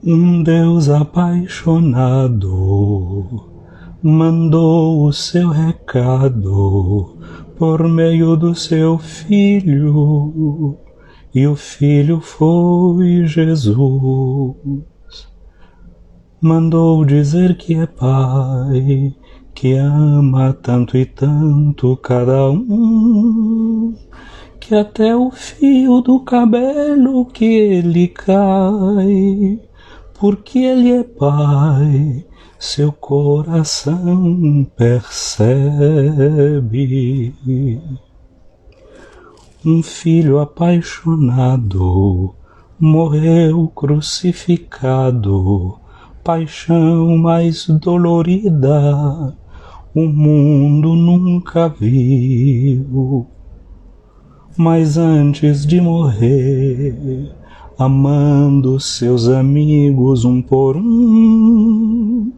Um Deus apaixonado mandou o seu recado por meio do seu Filho, e o Filho foi Jesus. Mandou dizer que é Pai, que ama tanto e tanto cada um, que até o fio do cabelo que ele cai, porque ele é Pai, seu coração percebe. Um filho apaixonado morreu crucificado, paixão mais dolorida o mundo nunca viu. Mas antes de morrer, amando seus amigos um por um,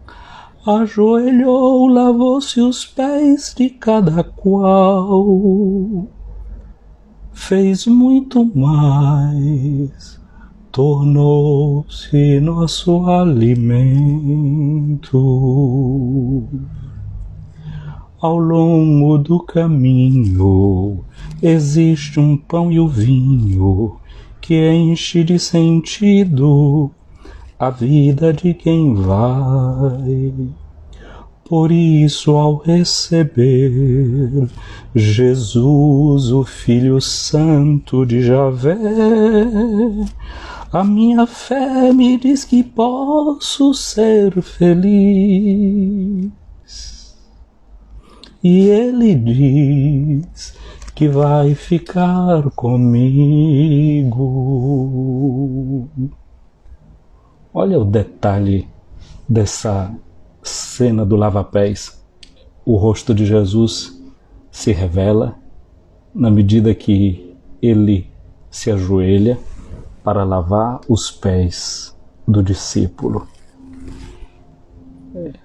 ajoelhou, lavou-se os pés de cada qual, fez muito mais, tornou-se nosso alimento. Ao longo do caminho existe um pão e o vinho que enche de sentido a vida de quem vai. Por isso, ao receber Jesus, o Filho Santo de Javé, a minha fé me diz que posso ser feliz. E ele diz que vai ficar comigo. Olha o detalhe dessa cena do lava-pés. O rosto de Jesus se revela na medida que ele se ajoelha para lavar os pés do discípulo.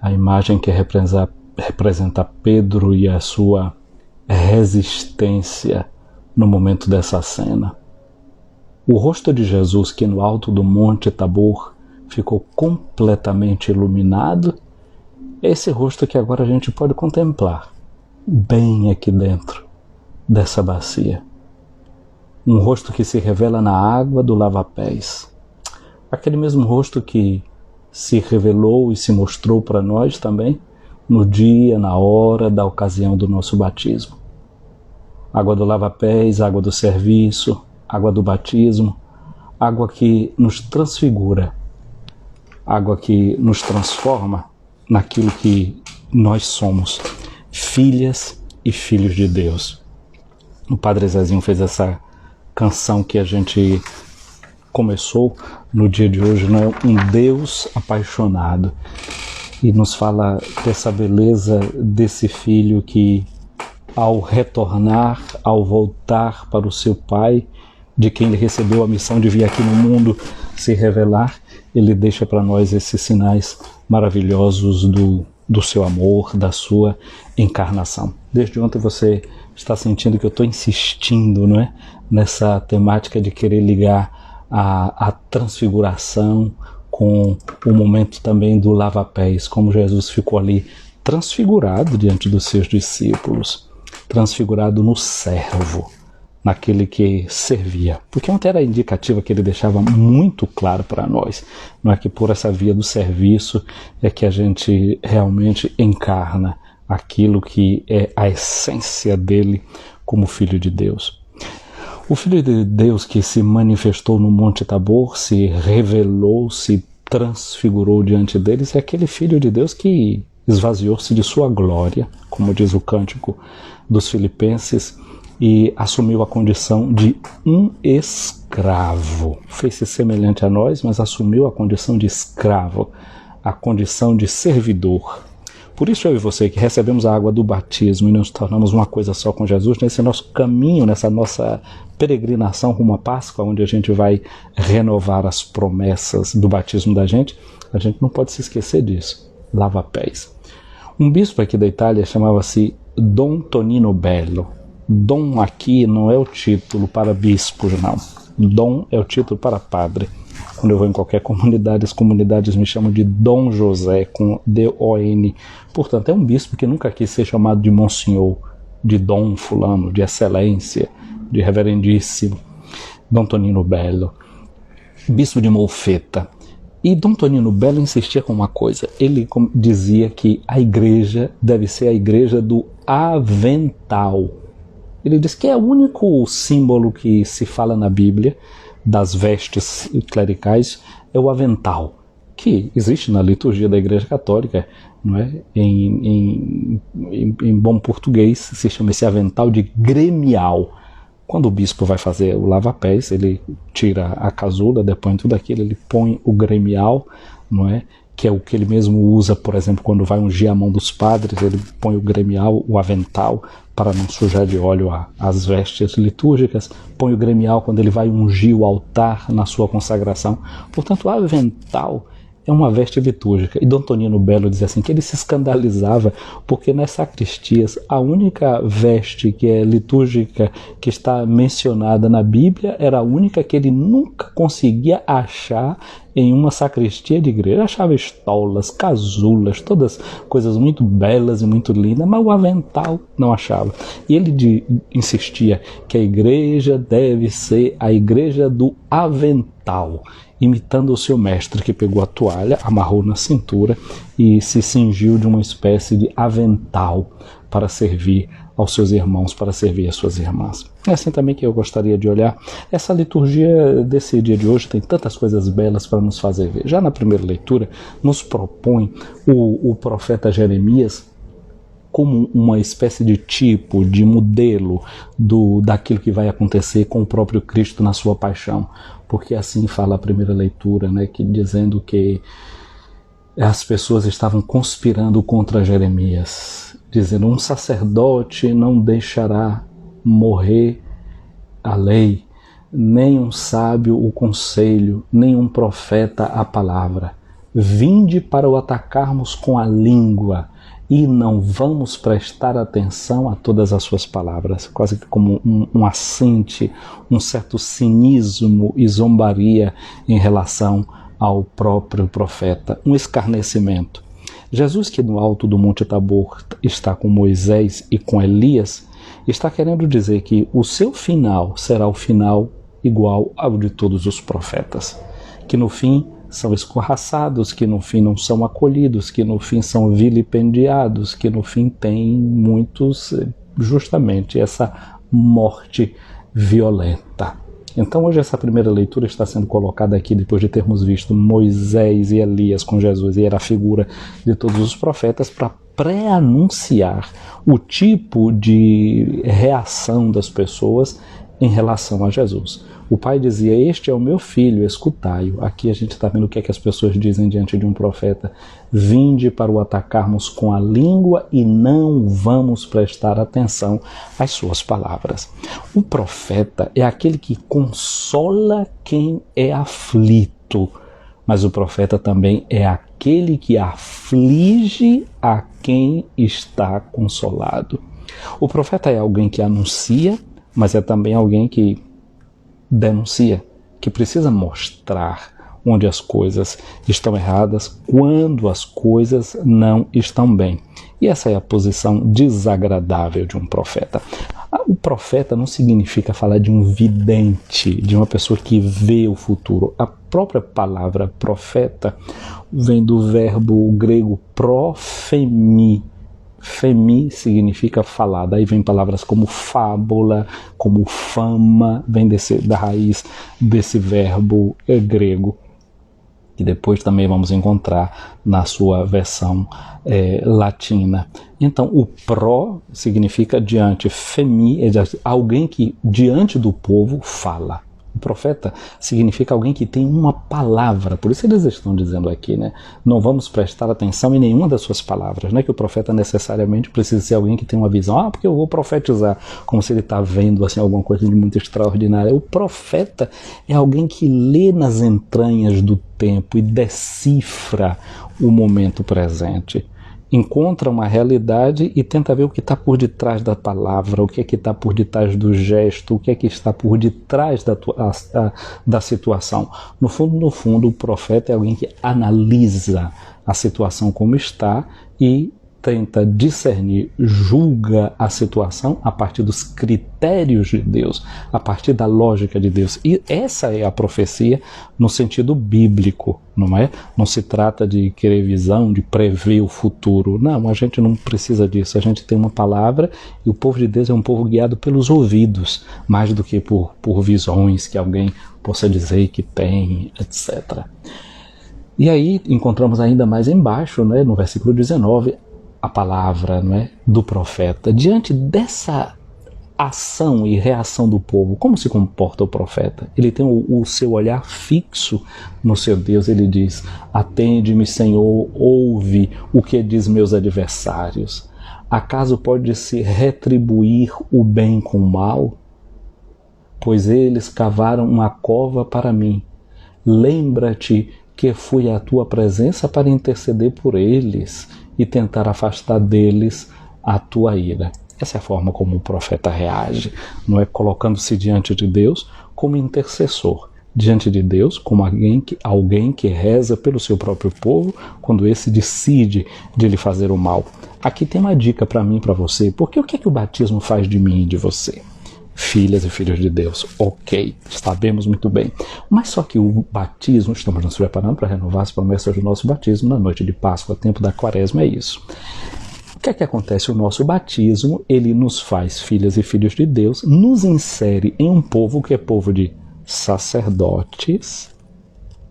A imagem que representa Pedro e a sua resistência no momento dessa cena. O rosto de Jesus, que no alto do Monte Tabor ficou completamente iluminado, é esse rosto que agora a gente pode contemplar bem aqui dentro dessa bacia. Um rosto que se revela na água do lava-pés. Aquele mesmo rosto que se revelou e se mostrou para nós também no dia, na hora da ocasião do nosso batismo. Água do lava-pés, água do serviço, água do batismo, água que nos transfigura, água que nos transforma naquilo que nós somos, filhas e filhos de Deus. O Padre Zezinho fez essa canção que a gente começou no dia de hoje, não é? Um Deus apaixonado. E nos fala dessa beleza desse filho que, ao retornar, ao voltar para o seu pai, de quem ele recebeu a missão de vir aqui no mundo se revelar, ele deixa para nós esses sinais maravilhosos do seu amor, da sua encarnação. Desde ontem você está sentindo que eu estou insistindo, não é? Nessa temática de querer ligar a transfiguração com o momento também do lava-pés, como Jesus ficou ali transfigurado diante dos seus discípulos, transfigurado no servo, naquele que servia. Porque ontem era indicativa que ele deixava muito claro para nós, não é que por essa via do serviço é que a gente realmente encarna aquilo que é a essência dele como Filho de Deus. O Filho de Deus que se manifestou no Monte Tabor, se revelou, se transfigurou diante deles, é aquele Filho de Deus que esvaziou-se de sua glória, como diz o cântico dos Filipenses, e assumiu a condição de um escravo. Fez-se semelhante a nós, mas assumiu a condição de escravo, a condição de servidor. Por isso eu e você que recebemos a água do batismo e nos tornamos uma coisa só com Jesus, nesse nosso caminho, nessa nossa peregrinação rumo à Páscoa, onde a gente vai renovar as promessas do batismo da gente, a gente não pode se esquecer disso. Lava-pés. Um bispo aqui da Itália chamava-se Dom Tonino Bello. Dom aqui não é o título para bispo, não. Dom é o título para padre. Quando eu vou em qualquer comunidade, as comunidades me chamam de Dom José, com D-O-N. Portanto, é um bispo que nunca quis ser chamado de Monsenhor, de Dom Fulano, de Excelência, de Reverendíssimo. Dom Tonino Bello, bispo de Molfetta. E Dom Tonino Bello insistia com uma coisa. Ele dizia que a igreja deve ser a igreja do avental. Ele diz que é o único símbolo que se fala na Bíblia das vestes clericais é o avental, que existe na liturgia da Igreja Católica, não é? Em bom português se chama esse avental de gremial. Quando o bispo vai fazer o lava-pés, ele tira a casulla, depõe tudo aquilo, ele põe o gremial, não é? Que é o que ele mesmo usa, por exemplo, quando vai ungir a mão dos padres, ele põe o gremial, o avental, para não sujar de óleo as vestes litúrgicas, põe o gremial quando ele vai ungir o altar na sua consagração. Portanto, o avental é uma veste litúrgica. E Dom Tonino Bello diz assim, que ele se escandalizava porque nas sacristias a única veste que é litúrgica que está mencionada na Bíblia era a única que ele nunca conseguia achar em uma sacristia de igreja. Ele achava estolas, casulas, todas coisas muito belas e muito lindas, mas o avental não achava. E ele insistia que a igreja deve ser a igreja do avental, imitando o seu mestre, que pegou a toalha, amarrou na cintura e se cingiu de uma espécie de avental para servir aos seus irmãos, para servir às suas irmãs. É assim também que eu gostaria de olhar. Essa liturgia desse dia de hoje tem tantas coisas belas para nos fazer ver. Já na primeira leitura, nos propõe o profeta Jeremias como uma espécie de tipo, de modelo daquilo que vai acontecer com o próprio Cristo na sua paixão. Porque assim fala a primeira leitura, né, dizendo que as pessoas estavam conspirando contra Jeremias, dizendo: um sacerdote não deixará morrer a lei, nem um sábio o conselho, nem um profeta a palavra. Vinde para o atacarmos com a língua, e não vamos prestar atenção a todas as suas palavras. Quase que como um assinte, um certo cinismo e zombaria em relação ao próprio profeta, um escarnecimento. Jesus, que no alto do Monte Tabor está com Moisés e com Elias, está querendo dizer que o seu final será o final igual ao de todos os profetas, que no fim são escorraçados, que no fim não são acolhidos, que no fim são vilipendiados, que no fim tem muitos, justamente, essa morte violenta. Então hoje essa primeira leitura está sendo colocada aqui depois de termos visto Moisés e Elias com Jesus, e era a figura de todos os profetas, para pré-anunciar o tipo de reação das pessoas em relação a Jesus. O pai dizia: este é o meu filho, escutai-o. Aqui a gente está vendo o que é que as pessoas dizem diante de um profeta: vinde para o atacarmos com a língua e não vamos prestar atenção às suas palavras. O profeta é aquele que consola quem é aflito, mas o profeta também é aquele que aflige a quem está consolado. O profeta é alguém que anuncia, mas é também alguém que denuncia, que precisa mostrar onde as coisas estão erradas, quando as coisas não estão bem. E essa é a posição desagradável de um profeta. O profeta não significa falar de um vidente, de uma pessoa que vê o futuro. A própria palavra profeta vem do verbo grego profemi. Femi significa falar, daí vem palavras como fábula, como fama, vem da raiz desse verbo grego, que depois também vamos encontrar na sua versão latina. Então o pró significa diante, femi é alguém que diante do povo fala. O profeta significa alguém que tem uma palavra, por isso eles estão dizendo aqui, né? Não vamos prestar atenção em nenhuma das suas palavras. Não é que o profeta necessariamente precisa ser alguém que tem uma visão, porque eu vou profetizar, como se ele está vendo assim, alguma coisa de muito extraordinária. O profeta é alguém que lê nas entranhas do tempo e decifra o momento presente, encontra uma realidade e tenta ver o que está por detrás da palavra, o que é que está por detrás do gesto, o que é que está por detrás da situação. No fundo, o profeta é alguém que analisa a situação como está e tenta discernir, julga a situação a partir dos critérios de Deus, a partir da lógica de Deus. E essa é a profecia no sentido bíblico, não é? Não se trata de querer visão, de prever o futuro. Não, a gente não precisa disso. A gente tem uma palavra e o povo de Deus é um povo guiado pelos ouvidos, mais do que por visões que alguém possa dizer que tem, etc. E aí encontramos ainda mais embaixo, né, no versículo 19, a palavra, não é, do profeta. Diante dessa ação e reação do povo, como se comporta o profeta? Ele tem o seu olhar fixo no seu Deus. Ele diz: atende-me, Senhor, ouve o que diz meus adversários. Acaso pode-se retribuir o bem com o mal? Pois eles cavaram uma cova para mim. Lembra-te que fui à tua presença para interceder por eles e tentar afastar deles a tua ira. Essa é a forma como o profeta reage, não é? Colocando-se diante de Deus como intercessor, diante de Deus como alguém que reza pelo seu próprio povo quando esse decide de lhe fazer o mal. Aqui tem uma dica para mim e para você, porque o que é que o batismo faz de mim e de você? Filhas e filhos de Deus, ok, sabemos muito bem. Mas só que o batismo, estamos nos preparando para renovar as promessas do nosso batismo na noite de Páscoa, tempo da Quaresma, é isso. O que é que acontece? O nosso batismo, ele nos faz filhas e filhos de Deus, nos insere em um povo que é povo de sacerdotes,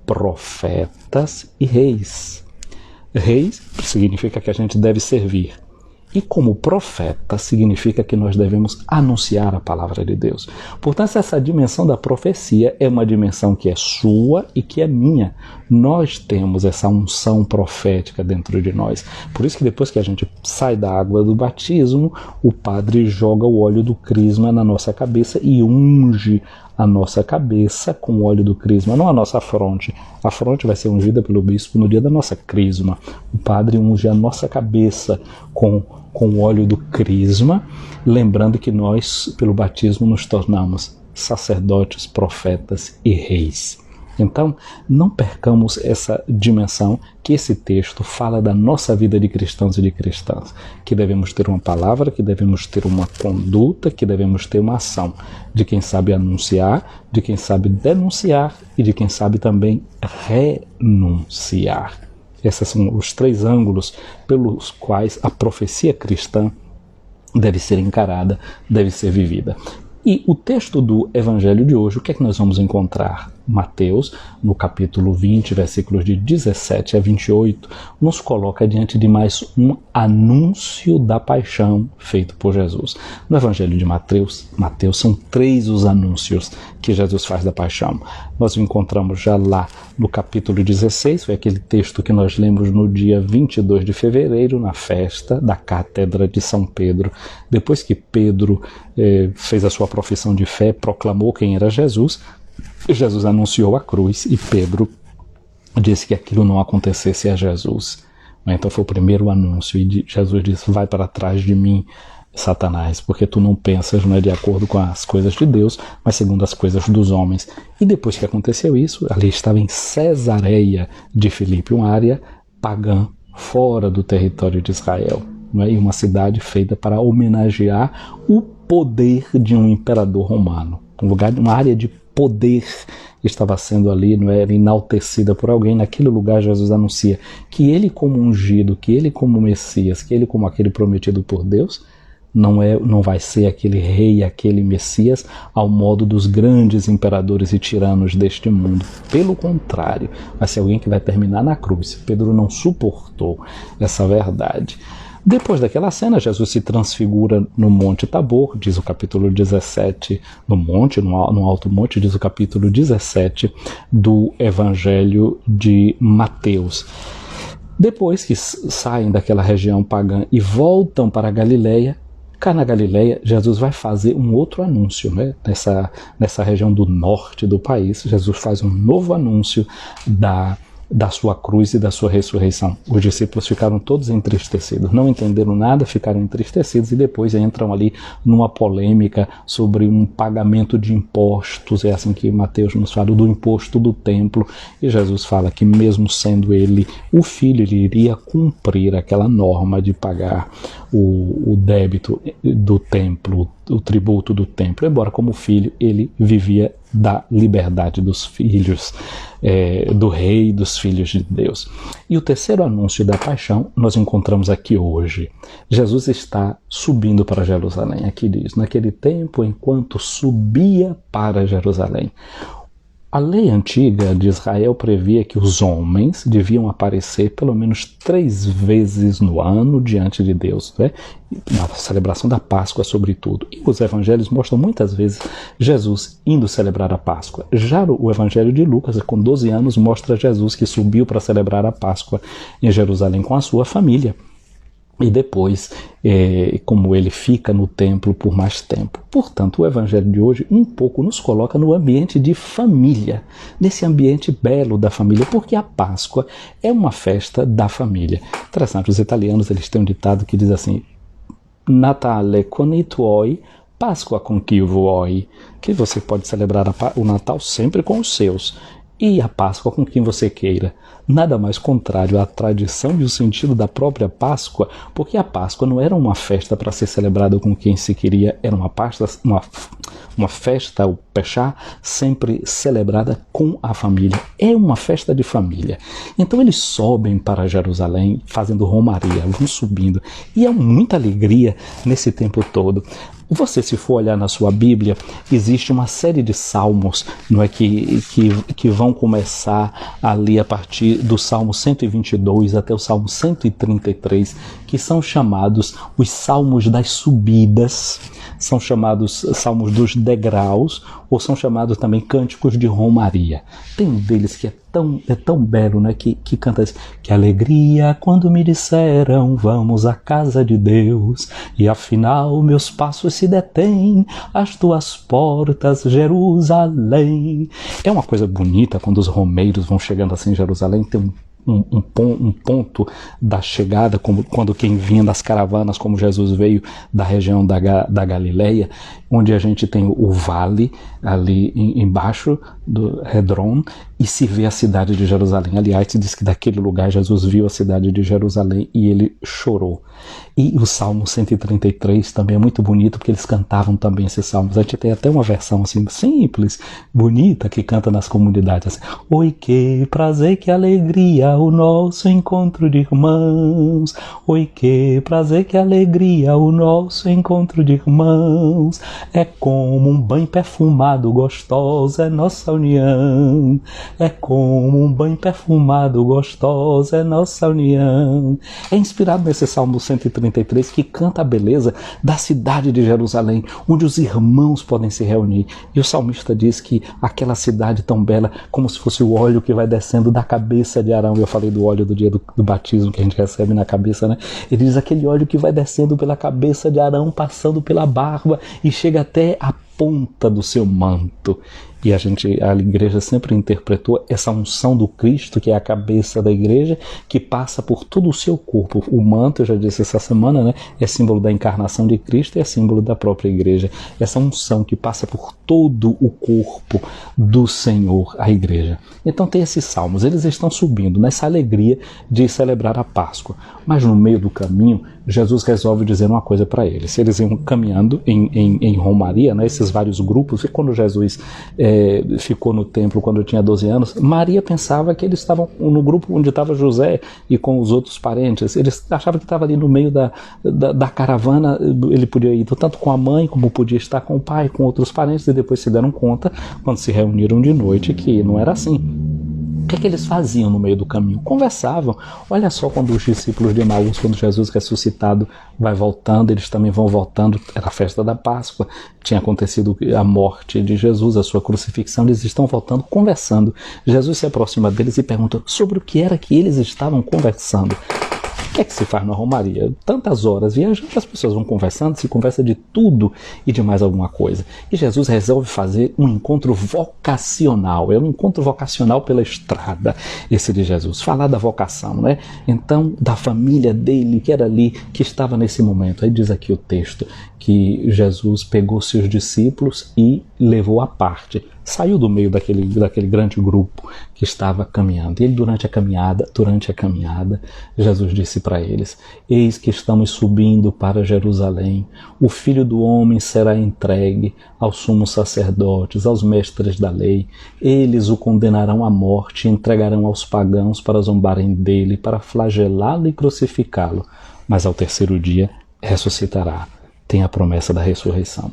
profetas e reis. Reis significa que a gente deve servir. E como profeta significa que nós devemos anunciar a palavra de Deus. Portanto, essa dimensão da profecia é uma dimensão que é sua e que é minha. Nós temos essa unção profética dentro de nós. Por isso que depois que a gente sai da água do batismo, o padre joga o óleo do crisma na nossa cabeça e unge a nossa cabeça com o óleo do crisma, não a nossa fronte. A fronte vai ser ungida pelo bispo no dia da nossa crisma. O padre unge a nossa cabeça com o óleo do crisma, lembrando que nós, pelo batismo, nos tornamos sacerdotes, profetas e reis. Então, não percamos essa dimensão que esse texto fala da nossa vida de cristãos e de cristãs, que devemos ter uma palavra, que devemos ter uma conduta, que devemos ter uma ação, de quem sabe anunciar, de quem sabe denunciar e de quem sabe também renunciar. Esses são os três ângulos pelos quais a profecia cristã deve ser encarada, deve ser vivida. E o texto do Evangelho de hoje, o que é que nós vamos encontrar? Mateus, no capítulo 20, versículos de 17 a 28, nos coloca diante de mais um anúncio da paixão feito por Jesus. No Evangelho de Mateus são 3 os anúncios que Jesus faz da paixão. Nós o encontramos já lá no capítulo 16, foi aquele texto que nós lemos no dia 22 de fevereiro, na festa da Cátedra de São Pedro. Depois que Pedro fez a sua profissão de fé, proclamou quem era Jesus, Jesus anunciou a cruz e Pedro disse que aquilo não acontecesse a Jesus. Então foi o primeiro anúncio e Jesus disse: vai para trás de mim, Satanás, porque tu não pensas, não é de acordo com as coisas de Deus, mas segundo as coisas dos homens. E depois que aconteceu isso, ali estava em Cesareia de Filipe, uma área pagã fora do território de Israel, não é? E uma cidade feita para homenagear o poder de um imperador romano, uma área de poder estava sendo ali, não é, enaltecida por alguém. Naquele lugar Jesus anuncia que ele como ungido, que ele como Messias, que ele como aquele prometido por Deus, não vai ser aquele rei, aquele Messias ao modo dos grandes imperadores e tiranos deste mundo. Pelo contrário, vai ser alguém que vai terminar na cruz. Pedro não suportou essa verdade. Depois daquela cena, Jesus se transfigura no Monte Tabor, diz o capítulo 17, no alto monte, diz o capítulo 17 do Evangelho de Mateus. Depois que saem daquela região pagã e voltam para a Galileia, cá na Galileia, Jesus vai fazer um outro anúncio, né? Nessa região do norte do país, Jesus faz um novo anúncio da da sua cruz e da sua ressurreição. Os discípulos ficaram todos entristecidos, não entenderam nada, ficaram entristecidos e depois entram ali numa polêmica sobre um pagamento de impostos. É assim que Mateus nos fala, do imposto do templo, e Jesus fala que mesmo sendo ele o filho, ele iria cumprir aquela norma de pagar o débito do templo, o tributo do templo, embora como filho ele vivia da liberdade dos filhos, do rei, dos filhos de Deus. E o terceiro anúncio da paixão nós encontramos aqui hoje. Jesus está subindo para Jerusalém. Aqui diz, naquele tempo, enquanto subia para Jerusalém. A lei antiga de Israel previa que os homens deviam aparecer pelo menos 3 vezes no ano diante de Deus, né? Na celebração da Páscoa, sobretudo. E os evangelhos mostram muitas vezes Jesus indo celebrar a Páscoa. Já o evangelho de Lucas, com 12 anos, mostra Jesus que subiu para celebrar a Páscoa em Jerusalém com a sua família. E depois, como ele fica no templo por mais tempo. Portanto, o evangelho de hoje um pouco nos coloca no ambiente de família, nesse ambiente belo da família, porque a Páscoa é uma festa da família. Interessante, os italianos eles têm um ditado que diz assim, Natale con i tuoi, Páscoa con chi vuoi, que você pode celebrar o Natal sempre com os seus, e a Páscoa com quem você queira. Nada mais contrário à tradição e o sentido da própria Páscoa, porque a Páscoa não era uma festa para ser celebrada com quem se queria, era uma festa, o Pechá, sempre celebrada com a família. É uma festa de família. Então eles sobem para Jerusalém, fazendo romaria, vão subindo. E há muita alegria nesse tempo todo. Você, se for olhar na sua Bíblia, existe uma série de salmos, não é, que vão começar ali a partir do Salmo 122 até o Salmo 133, que são chamados os salmos das subidas, são chamados salmos dos degraus, ou são chamados também cânticos de romaria. Tem um deles que é tão belo, né, que canta assim, que alegria quando me disseram vamos à casa de Deus, e afinal meus passos se detêm às tuas portas, Jerusalém. É uma coisa bonita quando os romeiros vão chegando assim em Jerusalém, tem um ponto da chegada, como quando quem vinha das caravanas, como Jesus veio da região da Galileia, onde a gente tem o vale ali embaixo do Redron e se vê a cidade de Jerusalém. Aliás, se diz que daquele lugar Jesus viu a cidade de Jerusalém e ele chorou. E o Salmo 133 também é muito bonito, porque eles cantavam também esses salmos. A gente tem até uma versão assim simples, bonita, que canta nas comunidades assim, oi que prazer, que alegria, o nosso encontro de irmãos. Oi que prazer, que alegria, o nosso encontro de irmãos. É como um banho perfumado, gostosa é nossa união. É como um banho perfumado, gostosa é nossa união. É inspirado nesse Salmo 133 que canta a beleza da cidade de Jerusalém, onde os irmãos podem se reunir. E o salmista diz que aquela cidade tão bela, como se fosse o óleo que vai descendo da cabeça de Arão. Eu falei do óleo do dia do batismo que a gente recebe na cabeça, né? Ele diz aquele óleo que vai descendo pela cabeça de Arão, passando pela barba e chega até a ponta do seu manto. E a igreja sempre interpretou essa unção do Cristo, que é a cabeça da igreja, que passa por todo o seu corpo. O manto, eu já disse essa semana, né, é símbolo da encarnação de Cristo e é símbolo da própria igreja. Essa unção que passa por todo o corpo do Senhor, a igreja. Então tem esses salmos, eles estão subindo nessa alegria de celebrar a Páscoa. Mas no meio do caminho, Jesus resolve dizer uma coisa para eles. Eles iam caminhando em romaria, né, esses vários grupos, e quando Jesus ficou no templo quando eu tinha 12 anos, Maria pensava que eles estavam no grupo onde estava José e com os outros parentes. Eles achavam que estava ali no meio da caravana, ele podia ir tanto com a mãe como podia estar com o pai, com outros parentes, e depois se deram conta, quando se reuniram de noite, que não era assim. O que eles faziam no meio do caminho? Conversavam. Olha só, quando os discípulos de Emaús, quando Jesus ressuscitado vai voltando, eles também vão voltando. Era a festa da Páscoa, tinha acontecido a morte de Jesus, a sua crucifixão, eles estão voltando, conversando. Jesus se aproxima deles e pergunta sobre o que era que eles estavam conversando. O que é que se faz na Romaria? Tantas horas viajando, as pessoas vão conversando, se conversa de tudo e de mais alguma coisa. E Jesus resolve fazer um encontro vocacional. É um encontro vocacional pela estrada, esse de Jesus. Falar da vocação, né? Então, da família dele, que era ali, que estava nesse momento. Aí diz aqui o texto que Jesus pegou seus discípulos e levou à parte. Saiu do meio daquele grande grupo que estava caminhando. E ele, durante a caminhada, Jesus disse para eles: eis que estamos subindo para Jerusalém. O Filho do Homem será entregue aos sumos sacerdotes, aos mestres da lei. Eles o condenarão à morte e entregarão aos pagãos para zombarem dele, para flagelá-lo e crucificá-lo. Mas ao terceiro dia ressuscitará. Tem a promessa da ressurreição.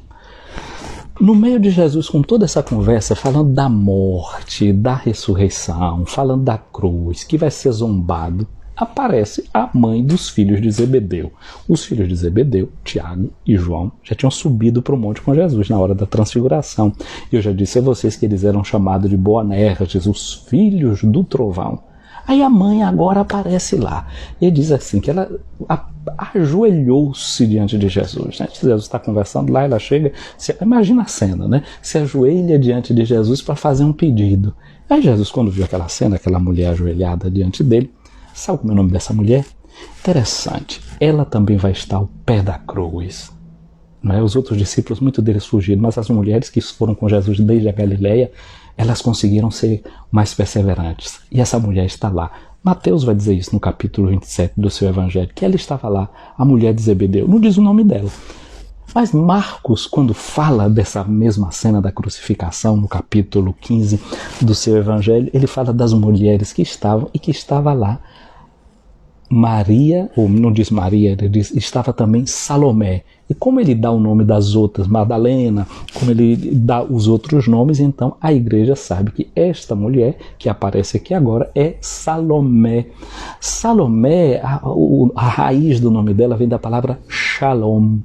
No meio de Jesus, com toda essa conversa, falando da morte, da ressurreição, falando da cruz, que vai ser zombado, aparece a mãe dos filhos de Zebedeu. Os filhos de Zebedeu, Tiago e João, já tinham subido para o monte com Jesus na hora da transfiguração. E eu já disse a vocês que eles eram chamados de Boanerges, os filhos do trovão. Aí a mãe agora aparece lá. E diz assim, que ela ajoelhou-se diante de Jesus. Né? Jesus está conversando lá, ela chega, imagina a cena, né? Se ajoelha diante de Jesus para fazer um pedido. Aí Jesus, quando viu aquela cena, aquela mulher ajoelhada diante dele, sabe como é o nome dessa mulher? Interessante. Ela também vai estar ao pé da cruz. Não é? Os outros discípulos, muitos deles fugiram, mas as mulheres que foram com Jesus desde a Galileia, elas conseguiram ser mais perseverantes. E essa mulher está lá. Mateus vai dizer isso no capítulo 27 do seu evangelho, que ela estava lá, a mulher de Zebedeu. Não diz o nome dela. Mas Marcos, quando fala dessa mesma cena da crucificação, no capítulo 15 do seu evangelho, ele fala das mulheres que estavam e que estava lá Maria, ou não diz Maria, ele diz, estava também Salomé. E como ele dá o nome das outras, Madalena, como ele dá os outros nomes, então a igreja sabe que esta mulher que aparece aqui agora é Salomé. Salomé, a raiz do nome dela vem da palavra Shalom.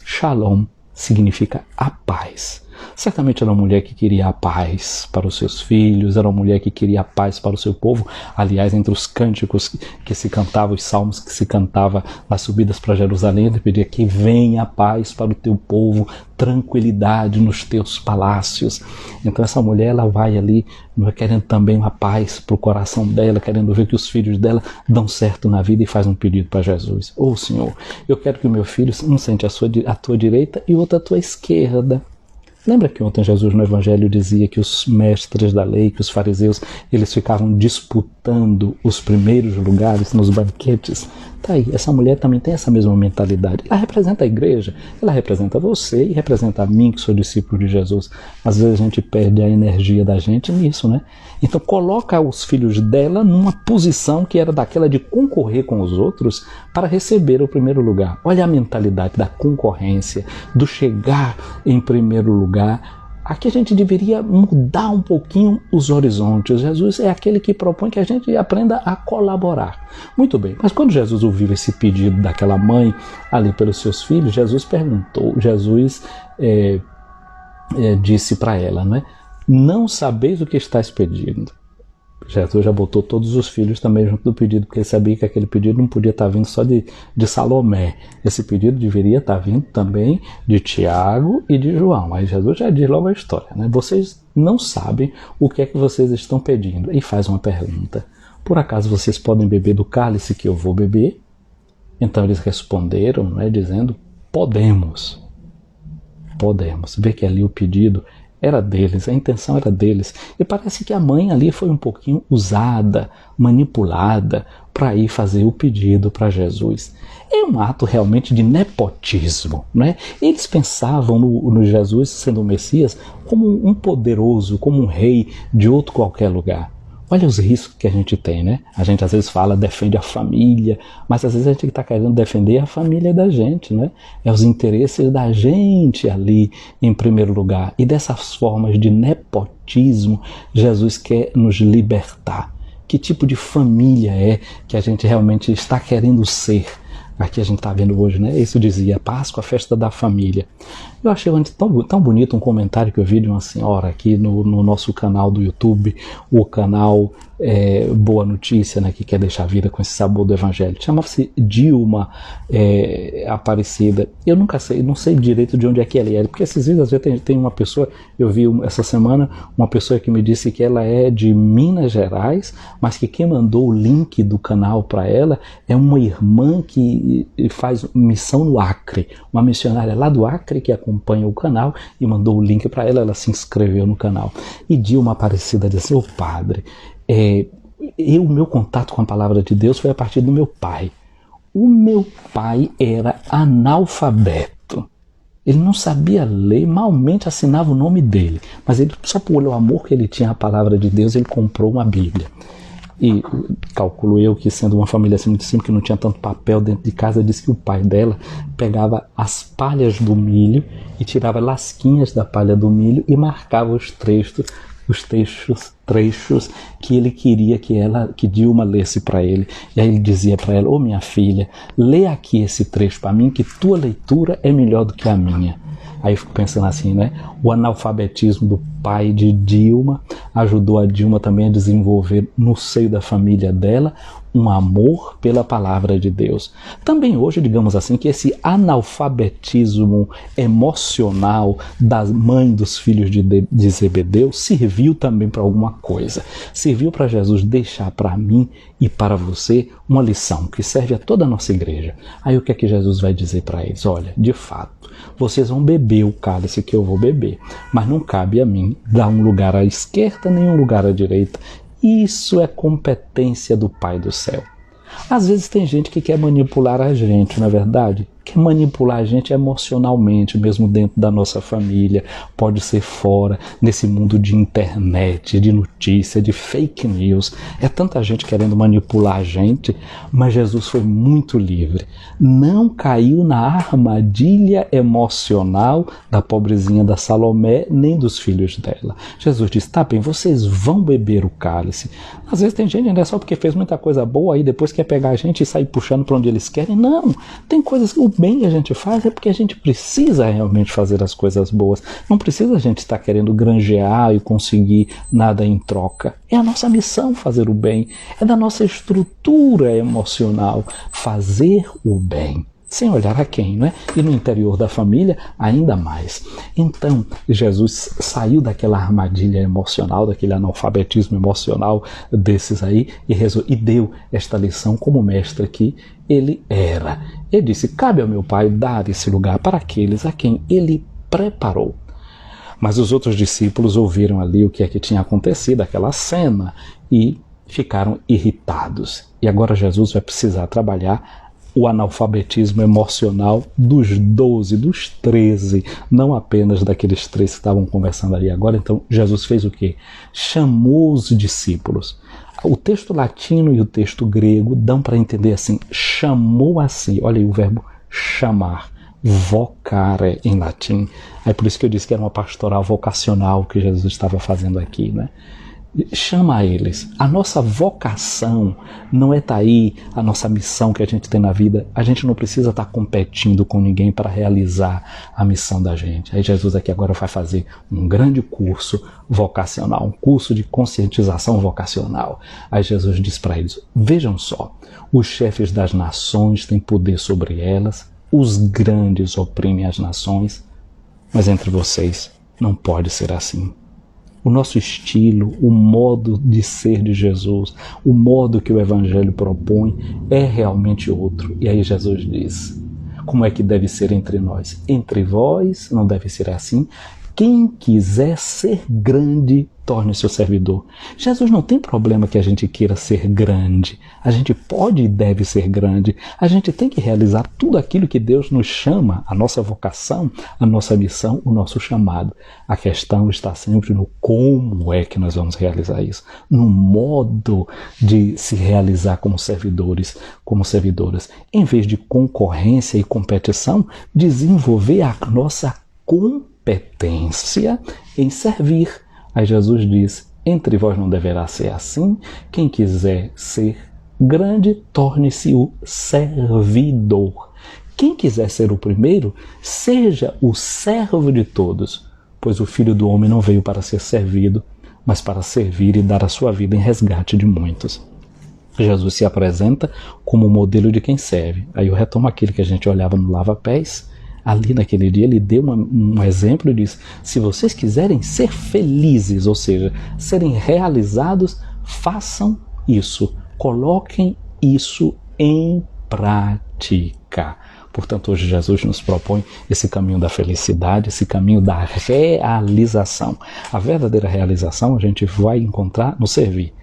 Shalom significa a paz. Certamente era uma mulher que queria a paz para os seus filhos, era uma mulher que queria a paz para o seu povo. Aliás, entre os cânticos que se cantavam, os salmos que se cantava nas subidas para Jerusalém, ele pedia que venha a paz para o teu povo, tranquilidade nos teus palácios. Então essa mulher, ela vai ali querendo também uma paz para o coração dela, querendo ver que os filhos dela dão certo na vida, e faz um pedido para Jesus: ô Senhor, eu quero que o meu filho, um sente a tua direita e outro a tua esquerda. Lembra que ontem Jesus no Evangelho dizia que os mestres da lei, que os fariseus, eles ficavam disputando os primeiros lugares nos banquetes? Tá aí, essa mulher também tem essa mesma mentalidade. Ela representa a igreja, ela representa você e representa a mim, que sou discípulo de Jesus. Às vezes a gente perde a energia da gente nisso, né? Então coloca os filhos dela numa posição que era daquela de concorrer com os outros para receber o primeiro lugar. Olha a mentalidade da concorrência, do chegar em primeiro lugar. Aqui a gente deveria mudar um pouquinho os horizontes. Jesus é aquele que propõe que a gente aprenda a colaborar. Muito bem, mas quando Jesus ouviu esse pedido daquela mãe ali pelos seus filhos, Jesus perguntou, disse para ela, né? Não sabeis o que estás pedindo. Jesus já botou todos os filhos também junto do pedido, porque ele sabia que aquele pedido não podia estar vindo só de Salomé. Esse pedido deveria estar vindo também de Tiago e de João. Aí Jesus já diz logo a história, né? Vocês não sabem o que é que vocês estão pedindo. E faz uma pergunta: por acaso vocês podem beber do cálice que eu vou beber? Então eles responderam, né, dizendo: podemos. Podemos. Vê que ali o pedido era deles, a intenção era deles. E parece que a mãe ali foi um pouquinho usada, manipulada, para ir fazer o pedido para Jesus. É um ato realmente de nepotismo, né? Eles pensavam no Jesus, sendo o Messias, como um poderoso, como um rei de outro qualquer lugar. Olha os riscos que a gente tem, né? A gente às vezes fala, defende a família, mas às vezes a gente está querendo defender a família da gente, né? É os interesses da gente ali em primeiro lugar. E dessas formas de nepotismo, Jesus quer nos libertar. Que tipo de família é que a gente realmente está querendo ser? Aqui a gente está vendo hoje, né? Isso dizia Páscoa, a festa da família. Eu achei tão bonito um comentário que eu vi de uma senhora aqui no nosso canal do YouTube, o canal Boa Notícia, né, que quer deixar a vida com esse sabor do Evangelho. Chamava-se Dilma Aparecida. Eu nunca sei, não sei direito de onde é que ela é, porque esses vídeos às vezes tem uma pessoa, eu vi essa semana uma pessoa que me disse que ela é de Minas Gerais, mas que quem mandou o link do canal para ela é uma irmã que faz missão no Acre, uma missionária lá do Acre que acompanha o canal e mandou o link para ela, ela se inscreveu no canal. E Dilma Aparecida disse: ô padre, o meu contato com a palavra de Deus foi a partir do meu pai. O meu pai era analfabeto. Ele não sabia ler, malmente assinava o nome dele. Mas ele, só por o amor que ele tinha à palavra de Deus, ele comprou uma Bíblia. E calculo eu que, sendo uma família assim muito simples, que não tinha tanto papel dentro de casa, disse que o pai dela pegava as palhas do milho e tirava lasquinhas da palha do milho e marcava os trechos que ele queria que Dilma lesse para ele. E aí ele dizia para ela: ô minha filha, lê aqui esse trecho para mim, que tua leitura é melhor do que a minha. Aí eu fico pensando assim, né? O analfabetismo do pai de Dilma ajudou a Dilma também a desenvolver no seio da família dela um amor pela palavra de Deus. Também hoje, digamos assim, que esse analfabetismo emocional da mãe dos filhos de Zebedeu serviu também para alguma coisa. Serviu para Jesus deixar para mim e para você uma lição que serve a toda a nossa igreja. Aí o que é que Jesus vai dizer para eles? Olha, de fato, vocês vão beber o cálice que eu vou beber, mas não cabe a mim dar um lugar à esquerda nem um lugar à direita. Isso é competência do Pai do céu. Às vezes tem gente que quer manipular a gente, não é verdade? Quer manipular a gente emocionalmente, mesmo dentro da nossa família, pode ser fora, nesse mundo de internet, de notícia, de fake news. É tanta gente querendo manipular a gente, mas Jesus foi muito livre. Não caiu na armadilha emocional da pobrezinha da Salomé, nem dos filhos dela. Jesus disse: tá bem, vocês vão beber o cálice. Às vezes tem gente, não é só porque fez muita coisa boa, aí depois quer pegar a gente e sair puxando para onde eles querem. Não, tem coisas que o bem que a gente faz é porque a gente precisa realmente fazer as coisas boas. Não precisa a gente estar querendo granjear e conseguir nada em troca. É a nossa missão fazer o bem. É da nossa estrutura emocional fazer o bem. Sem olhar a quem, não é? E no interior da família, ainda mais. Então, Jesus saiu daquela armadilha emocional, daquele analfabetismo emocional desses aí, e deu esta lição como mestre que ele era. Ele disse: cabe ao meu Pai dar esse lugar para aqueles a quem ele preparou. Mas os outros discípulos ouviram ali o que é que tinha acontecido, aquela cena, e ficaram irritados. E agora Jesus vai precisar trabalhar o analfabetismo emocional dos 12, dos 13, não apenas daqueles 3 que estavam conversando ali agora. Então Jesus fez o quê? Chamou os discípulos. O texto latino e o texto grego dão para entender assim: chamou assim, olha aí o verbo chamar, vocare em latim. É por isso que eu disse que era uma pastoral vocacional que Jesus estava fazendo aqui, né? Chama eles. A nossa vocação não é estar aí, a nossa missão que a gente tem na vida. A gente não precisa estar competindo com ninguém para realizar a missão da gente. Aí Jesus aqui agora vai fazer um grande curso vocacional, um curso de conscientização vocacional. Aí Jesus diz para eles: vejam só, os chefes das nações têm poder sobre elas, os grandes oprimem as nações, mas entre vocês não pode ser assim. O nosso estilo, o modo de ser de Jesus, o modo que o Evangelho propõe é realmente outro. E aí Jesus diz: como é que deve ser entre nós? Entre vós não deve ser assim. Quem quiser ser grande, torne-se o servidor. Jesus não tem problema que a gente queira ser grande. A gente pode e deve ser grande. A gente tem que realizar tudo aquilo que Deus nos chama, a nossa vocação, a nossa missão, o nosso chamado. A questão está sempre no como é que nós vamos realizar isso. No modo de se realizar como servidores, como servidoras. Em vez de concorrência e competição, desenvolver a nossa competência em servir. Aí Jesus diz: entre vós não deverá ser assim. Quem quiser ser grande, torne-se o servidor. Quem quiser ser o primeiro, seja o servo de todos, pois o Filho do Homem não veio para ser servido, mas para servir e dar a sua vida em resgate de muitos. Jesus se apresenta como o modelo de quem serve. Aí eu retomo aquele que a gente olhava no lava-pés. Ali naquele dia ele deu um exemplo e disse: se vocês quiserem ser felizes, ou seja, serem realizados, façam isso, coloquem isso em prática. Portanto, hoje Jesus nos propõe esse caminho da felicidade, esse caminho da realização. A verdadeira realização a gente vai encontrar no servir.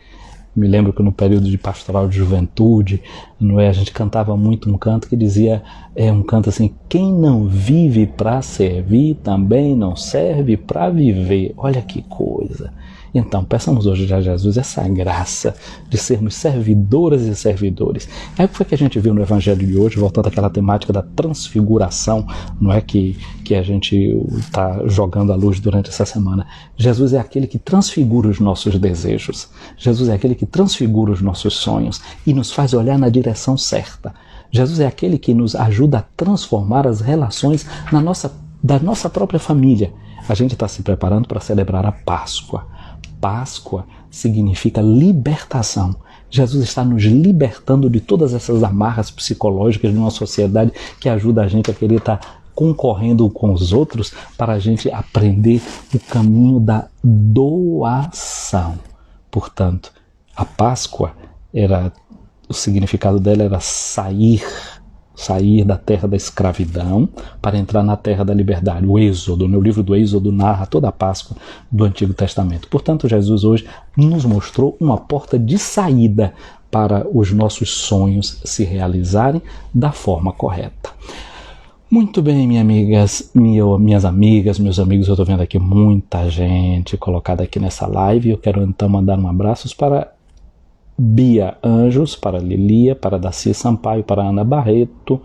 Me lembro que no período de pastoral de juventude, a gente cantava muito um canto que dizia, um canto assim: quem não vive para servir também não serve para viver. Olha que coisa! Então, peçamos hoje a Jesus essa graça de sermos servidoras e servidores. Aí o que foi que a gente viu no Evangelho de hoje, voltando àquela temática da transfiguração, não é que a gente está jogando à luz durante essa semana. Jesus é aquele que transfigura os nossos desejos. Jesus é aquele que transfigura os nossos sonhos e nos faz olhar na direção certa. Jesus é aquele que nos ajuda a transformar as relações da nossa própria família. A gente está se preparando para celebrar a Páscoa. Páscoa significa libertação. Jesus está nos libertando de todas essas amarras psicológicas de uma sociedade que ajuda a gente a querer estar concorrendo com os outros, para a gente aprender o caminho da doação. Portanto, a Páscoa o significado dela era sair da terra da escravidão para entrar na terra da liberdade. O Êxodo, no livro do Êxodo narra toda a Páscoa do Antigo Testamento. Portanto, Jesus hoje nos mostrou uma porta de saída para os nossos sonhos se realizarem da forma correta. Muito bem, minhas amigas, meus amigos, eu estou vendo aqui muita gente colocada aqui nessa live. Eu quero então mandar um abraço para Bia Anjos, para Lilia, para Daci Sampaio, para Ana Barreto,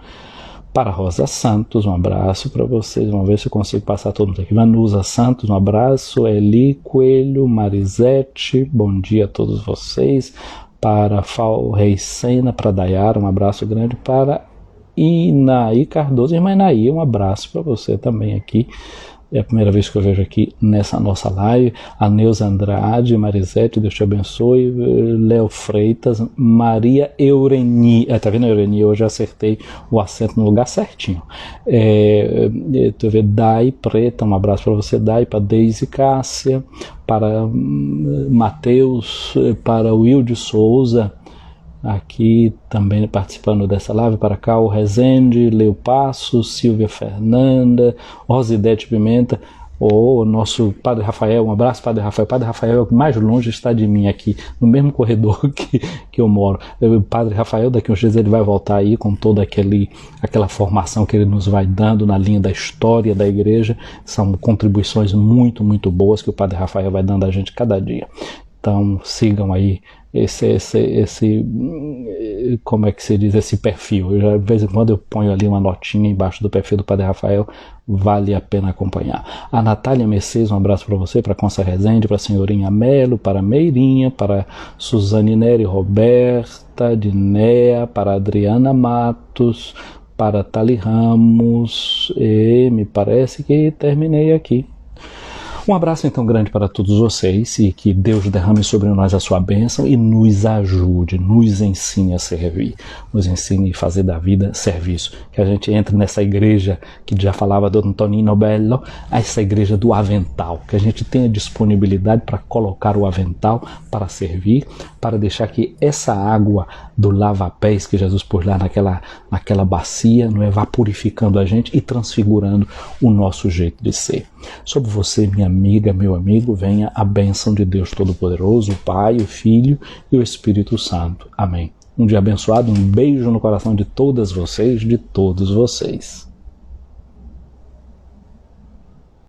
para Rosa Santos, um abraço para vocês. Vamos ver se eu consigo passar todo mundo aqui. Vanusa Santos, um abraço. Eli Coelho, Marisete, bom dia a todos vocês. Para Fal Reis Sena, para Dayara, um abraço grande. Para Inaí Cardoso, irmã Inaí, um abraço para você também aqui. É a primeira vez que eu vejo aqui nessa nossa live. A Neuza Andrade, Marisete, Deus te abençoe. Léo Freitas, Maria Eureni. Tá vendo, Eureni? Eu já acertei o acento no lugar certinho. Tu vê, Dai Preta, um abraço para você, Dai, para Deise Cássia, para Mateus, para Will de Souza, aqui também participando dessa live, para cá o Rezende, Leo Passo, Silvia Fernanda, Rosidete Pimenta, o nosso Padre Rafael, um abraço, Padre Rafael. Padre Rafael é o que mais longe está de mim aqui, no mesmo corredor que eu moro. O Padre Rafael, daqui a uns dias ele vai voltar aí com toda aquela formação que ele nos vai dando na linha da história da igreja. São contribuições muito, muito boas que o Padre Rafael vai dando a gente cada dia. Então sigam aí como é que se diz, esse perfil. De vez em quando eu ponho ali uma notinha embaixo do perfil do Padre Rafael, vale a pena acompanhar. A Natália Mercedes, um abraço para você, para Consa Rezende, para a Senhorinha Melo, para Meirinha, para Suzane Nery, Roberta, Dinéa, para Adriana Matos, para Tali Ramos, e me parece que terminei aqui. Um abraço então grande para todos vocês e que Deus derrame sobre nós a sua bênção e nos ajude, nos ensine a servir, nos ensine a fazer da vida serviço. Que a gente entre nessa igreja que já falava do Antonino Bello, essa igreja do avental, que a gente tenha disponibilidade para colocar o avental para servir, para deixar que essa água do lava-pés que Jesus pôs lá naquela bacia, não é, vá purificando a gente e transfigurando o nosso jeito de ser. Sobre você, minha amiga, meu amigo, venha a bênção de Deus Todo-Poderoso, o Pai, o Filho e o Espírito Santo. Amém. Um dia abençoado, um beijo no coração de todas vocês, de todos vocês.